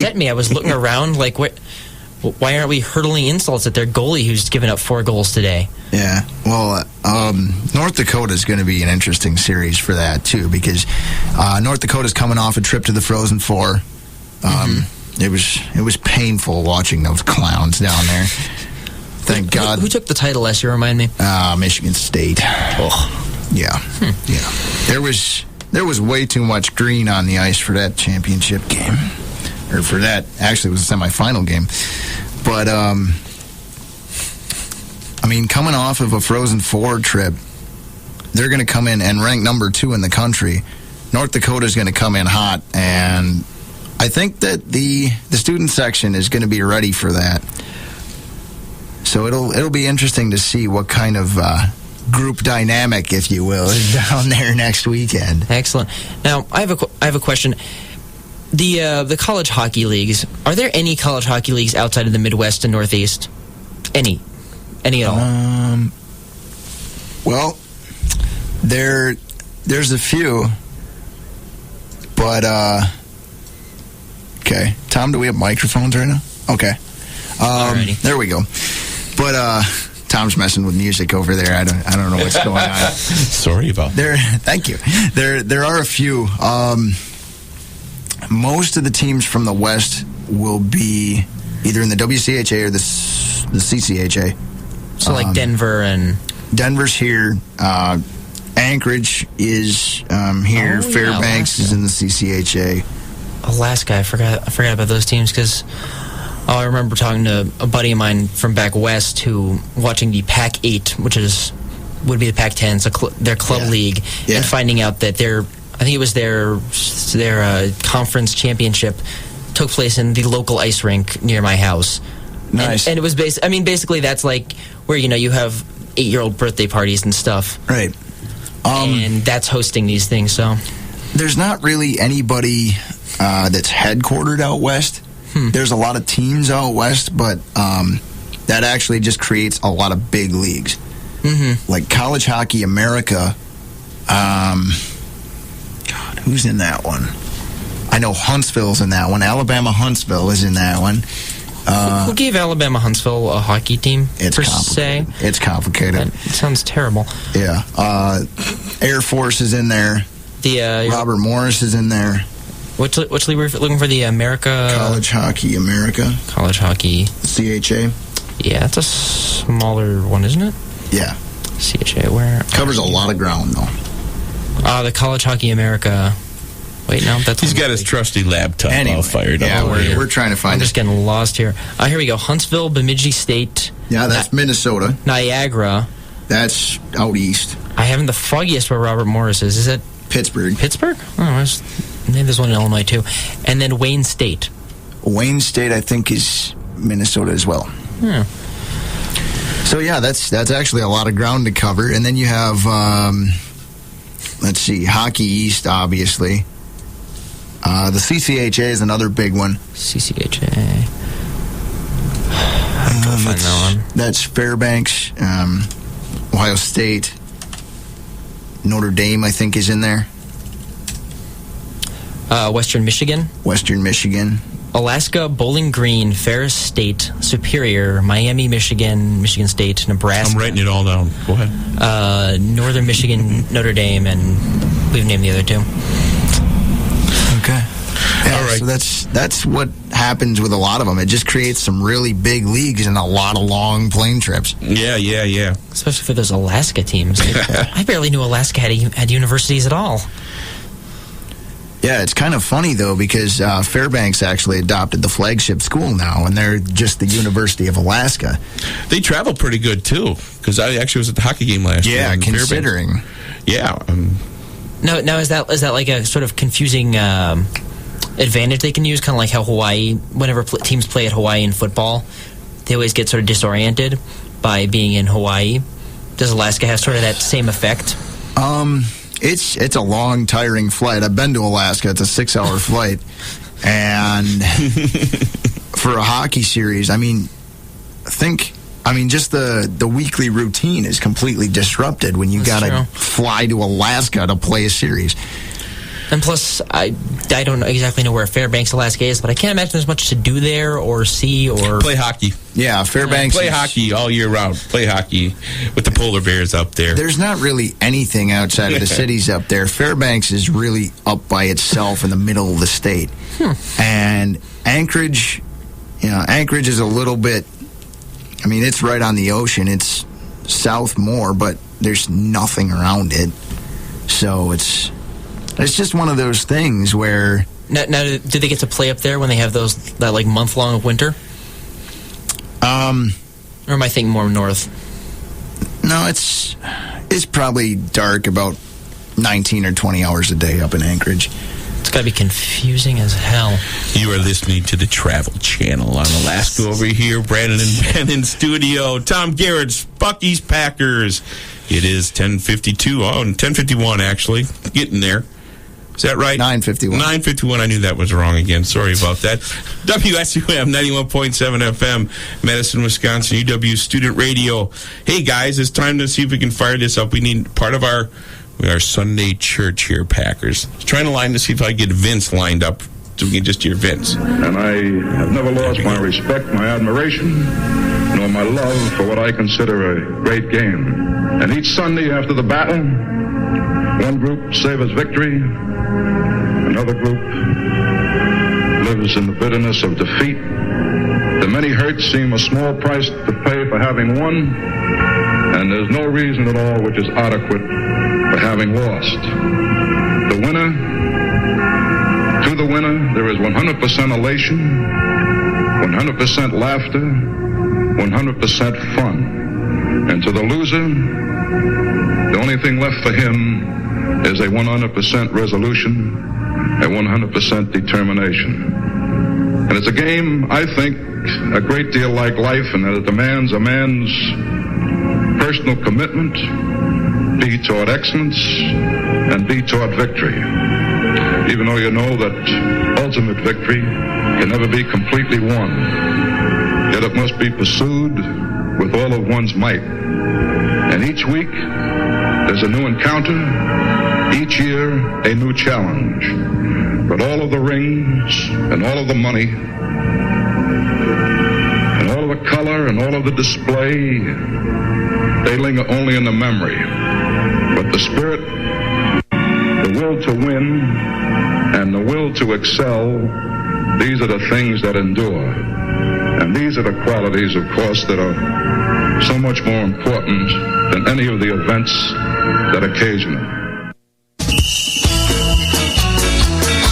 At me, I was looking around like, why aren't we hurling insults at their goalie who's given up 4 goals today? Yeah, well, North Dakota is going to be an interesting series for that, too, because North Dakota's coming off a trip to the Frozen Four. It was painful watching those clowns down there. Thank God. Who took the title last year, remind me? Michigan State. Oh. Yeah. Yeah. There was way too much green on the ice for that championship game. Or for that, actually, it was a semifinal game. But, coming off of a Frozen Four trip, they're going to come in and rank number 2 in the country. North Dakota's going to come in hot, and I think that the student section is going to be ready for that. So it'll be interesting to see what kind of group dynamic, if you will, is down there next weekend. Excellent. Now, I have a question. The college hockey leagues, are there any college hockey leagues outside of the Midwest and Northeast? Any at all? Well, there's a few, but okay. Tom, do we have microphones right now? Okay. There we go. But Tom's messing with music over there. I don't know what's going on. Sorry about that. Thank you. There are a few. Most of the teams from the West will be either in the WCHA or the CCHA. So like Denver and... Denver's here. Anchorage is here. Fairbanks is in the CCHA. Alaska, I forgot about those teams because I remember talking to a buddy of mine from back west who watching the Pac-8, which would be the Pac-10, so their club league, and finding out that I think it was their conference championship took place in the local ice rink near my house. Nice. And it was basically that's like where you have 8-year-old birthday parties and stuff. Right. And that's hosting these things. So there's not really anybody that's headquartered out west. There's a lot of teams out west, but that actually just creates a lot of big leagues. Like College Hockey America. God, who's in that one? I know Huntsville's in that one. Alabama Huntsville is in that one. Who gave Alabama Huntsville a hockey team? It's complicated. It's complicated. It sounds terrible. Yeah. Air Force is in there. Robert Morris is in there. Which league were we looking for? The America... College Hockey America. College Hockey. CHA. Yeah, it's a smaller one, isn't it? Yeah. CHA, where... Covers a lot of ground, though. The College Hockey America... Wait, no, that's... He's got his trusty laptop all fired up. Yeah, we're trying to find I'm just getting lost here. Here we go. Huntsville, Bemidji State. Yeah, that's Minnesota. Niagara. That's out east. I haven't the foggiest where Robert Morris is. Is it... Pittsburgh. Oh, maybe there's one in Illinois, too. And then Wayne State. Wayne State, I think, is Minnesota as well. Yeah. So, yeah, that's actually a lot of ground to cover. And then you have, let's see, Hockey East, obviously. The CCHA is another big one. CCHA. I'm trying to find that one. That's Fairbanks, Ohio State, Notre Dame, I think, is in there. Western Michigan. Western Michigan. Alaska, Bowling Green, Ferris State, Superior, Miami, Michigan, Michigan State, Nebraska. I'm writing it all down. Go ahead. Northern Michigan, Notre Dame, and we've named the other two. Okay. Yeah, all right. So that's what happens with a lot of them. It just creates some really big leagues and a lot of long plane trips. Yeah. Especially for those Alaska teams. I barely knew Alaska had universities at all. Yeah, it's kind of funny, though, because Fairbanks actually adopted the flagship school now, and they're just the University of Alaska. They travel pretty good, too, because I actually was at the hockey game last year. Yeah, considering. Yeah. Now, is that like a sort of confusing advantage they can use, kind of like how Hawaii, whenever teams play at Hawaii in football, they always get sort of disoriented by being in Hawaii? Does Alaska have sort of that same effect? It's a long, tiring flight. I've been to Alaska. It's a 6-hour flight. And for a hockey series, just the weekly routine is completely disrupted when you got to fly to Alaska to play a series. And plus, I don't exactly know where Fairbanks, Alaska is, but I can't imagine there's much to do there or see or... Play hockey. Yeah, Fairbanks. Play hockey all year round. Play hockey with the polar bears up there. There's not really anything outside of the cities up there. Fairbanks is really up by itself in the middle of the state. And Anchorage, Anchorage is a little bit... I mean, it's right on the ocean. It's south more, but there's nothing around it. So it's just one of those things where... Now, do they get to play up there when they have that like month-long of winter? Or am I thinking more north? No, it's probably dark about 19 or 20 hours a day up in Anchorage. It's got to be confusing as hell. You are listening to the Travel Channel on Alaska over here. Brandon and Ben in studio. Tom Garrett's Bucky's Packers. It is 10:52. Oh, and 10:51 actually. Getting there. Is that right? 9:51. 9:51. I knew that was wrong again. Sorry about that. WSUM 91.7 FM, Madison, Wisconsin, UW Student Radio. Hey, guys, it's time to see if we can fire this up. We need part of our Sunday church here, Packers. Trying to line to see if I get Vince lined up so we can just hear Vince. And I have never lost my respect, my admiration, nor my love for what I consider a great game. And each Sunday after the battle, one group savors victory, another group lives in the bitterness of defeat. The many hurts seem a small price to pay for having won, and there's no reason at all which is adequate for having lost. The winner, to the winner, there is 100% elation, 100% laughter, 100% fun. And to the loser, the only thing left for him is a 100% resolution, a 100% determination. And it's a game, I think, a great deal like life, in that it demands a man's personal commitment, be toward excellence, and be toward victory. Even though you know that ultimate victory can never be completely won, yet it must be pursued with all of one's might. And each week, there's a new encounter, each year, a new challenge. But all of the rings, and all of the money, and all of the color, and all of the display, they linger only in the memory. But the spirit, the will to win, and the will to excel, these are the things that endure. And these are the qualities, of course, that are so much more important than any of the events that occasion it.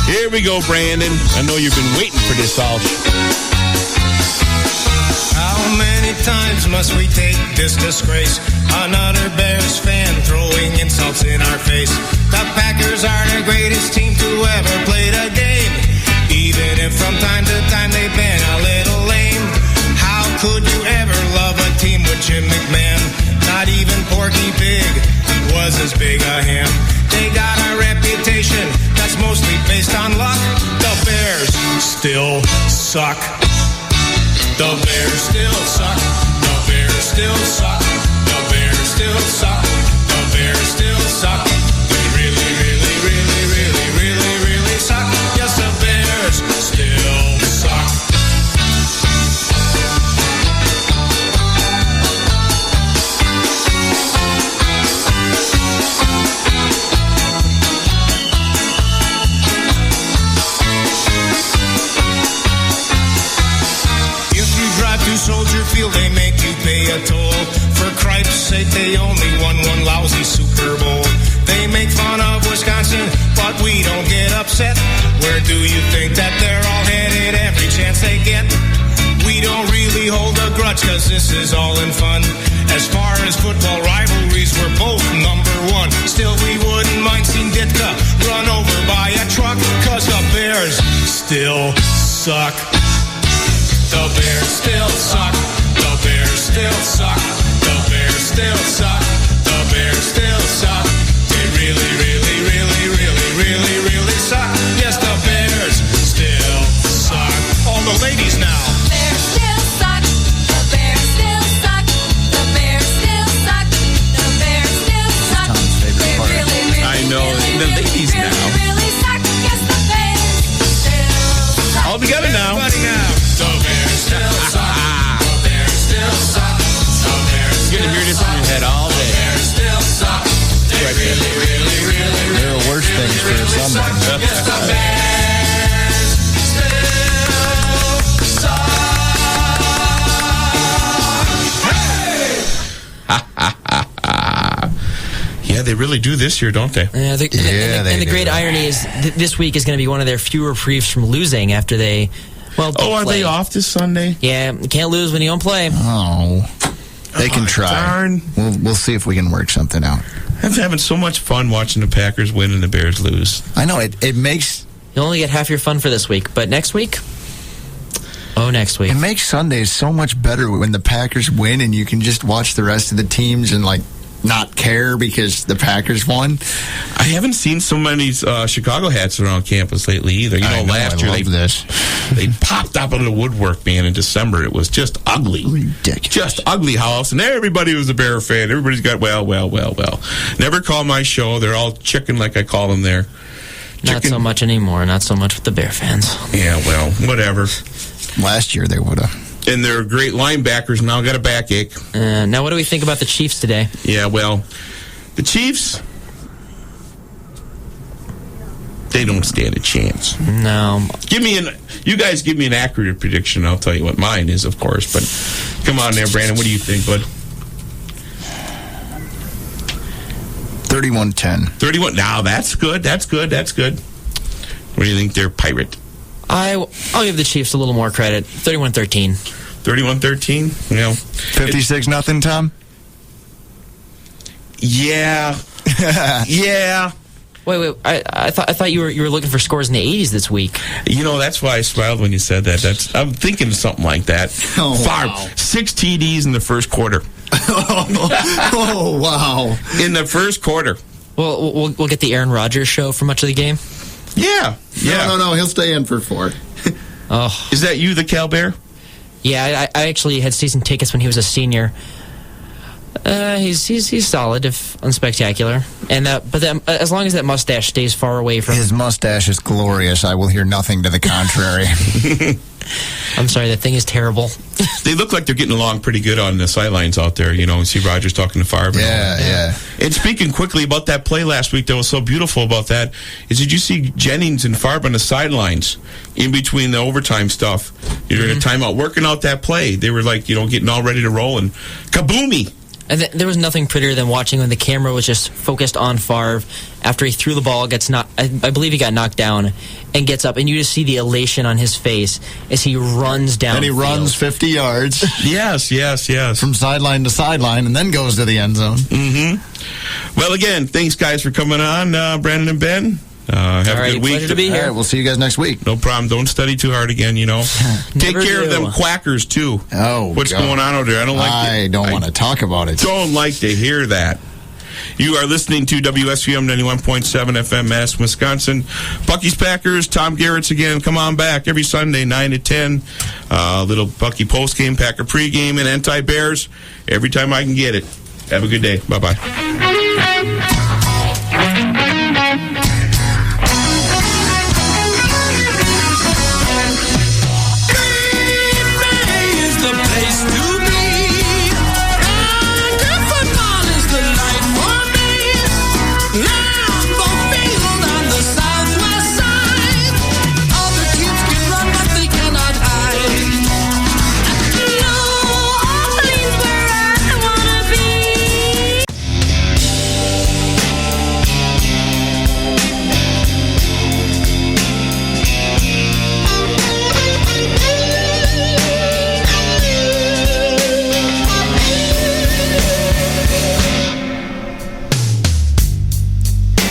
Here we go, Brandon. I know you've been waiting for this all. How many times must we take this disgrace? Another Bears fan throwing insults in our face. The Packers are the greatest team to ever play the game, even if from time to time they've been a little lame. How could you ever love a team with Jim McMahon? Not even Porky Pig was as big a him. They got a reputation that's mostly based on luck. The Bears still suck. The Bears still suck. The Bears still suck. The Bears still suck. The Bears still suck. They really, really, really, really, really, really suck. Yes, the Bears still suck. Soldier Field, they make you pay a toll. For cripes' sake, they only won one lousy Super Bowl. They make fun of Wisconsin, but we don't get upset. Where do you think that they're all headed every chance they get? We don't really hold a grudge, cause this is all in fun. As far as football rivalries, we're both number one. Still, we wouldn't mind seeing Ditka run over by a truck, cause the Bears still suck. The Bears still suck. The Bears still suck. The Bears still suck. The Bears still suck. They really, really, really, really, really, really suck. Yes, the Bears still suck. All the ladies now. Bears still suck. The Bears still suck. The Bears still suck. The Bears still suck. Tom's favorite part. Really, really, I know. really, The ladies really, now. really suck. they really do this year, don't they? Yeah, and the great irony is this week is going to be one of their few reprieves from losing after they, are play. they off this Sunday? Yeah, you can't lose when you don't play. Oh, they can try. Darn. We'll see if we can work something out. I'm having so much fun watching the Packers win and the Bears lose. I know, it makes... You only get half your fun for this week, but next week? Next week. It makes Sundays so much better when the Packers win and you can just watch the rest of the teams and, not care because the Packers won. I haven't seen so many Chicago hats around campus lately either. Last year they popped up out of the woodwork, man, in December. It was just ugly. Ridiculous. Just ugly house. And everybody was a Bear fan. Everybody's got, well. Never call my show. They're all chicken like I call them there. Not so much anymore. Not so much with the Bear fans. Yeah, well, whatever. Last year they would have. And they're great linebackers now got a backache. Now, what do we think about the Chiefs today? Yeah, well, the Chiefs, they don't stand a chance. No. You guys give me an accurate prediction. I'll tell you what mine is, of course. But come on there, Brandon. What do you think, bud? 31-10. 31. Now, that's good. That's good. What do you think there, Pirate? I'll give the Chiefs a little more credit. 31-13. 31-13? 56-0, Tom? Yeah. Yeah. Wait. I thought you were looking for scores in the 80s this week. That's why I smiled when you said that. I'm thinking something like that. Oh, Favre, wow. 6 TDs in the first quarter. Oh, wow. In the first quarter. Well, we'll get the Aaron Rodgers show for much of the game. Yeah. No. He'll stay in for 4. Oh. Is that you, the Cal Bear? Yeah, I actually had season tickets when he was a senior. He's solid, if unspectacular. And as long as that mustache stays far away from his mustache is glorious. I will hear nothing to the contrary. I'm sorry, that thing is terrible. They look like they're getting along pretty good on the sidelines out there. See Rodgers talking to Favre. Yeah. And speaking quickly about that play last week that was so beautiful about that is, did you see Jennings and Favre on the sidelines in between the overtime stuff? During a timeout, working out that play. They were getting all ready to roll, and kaboomy. And there was nothing prettier than watching when the camera was just focused on Favre after he threw the ball, I believe he got knocked down, and gets up, and you just see the elation on his face as he runs down. And he runs 50 yards. Yes. From sideline to sideline, and then goes to the end zone. Mm-hmm. Well, again, thanks, guys, for coming on, Brandon and Ben. Have a good week. Pleasure to be here. All right, we'll see you guys next week. No problem. Don't study too hard again, Take care of them quackers, too. Oh, what's going on over there? I don't want to talk about it. Don't like to hear that. You are listening to WSUM 91.7 FM, Madison, Wisconsin. Bucky's Packers, Tom Garrett's again. Come on back every Sunday, 9 to 10. Little Bucky postgame, Packer pregame, and anti-Bears every time I can get it. Have a good day. Bye-bye.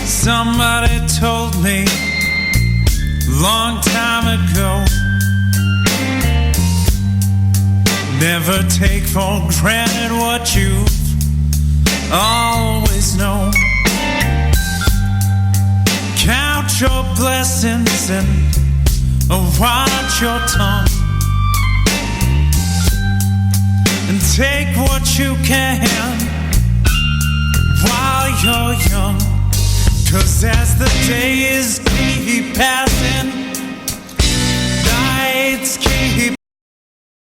Somebody told me long time ago, never take for granted what you've always known. Count your blessings and watch your tongue, and take what you can while you're young. 'Cause as the days keep passing, nights keep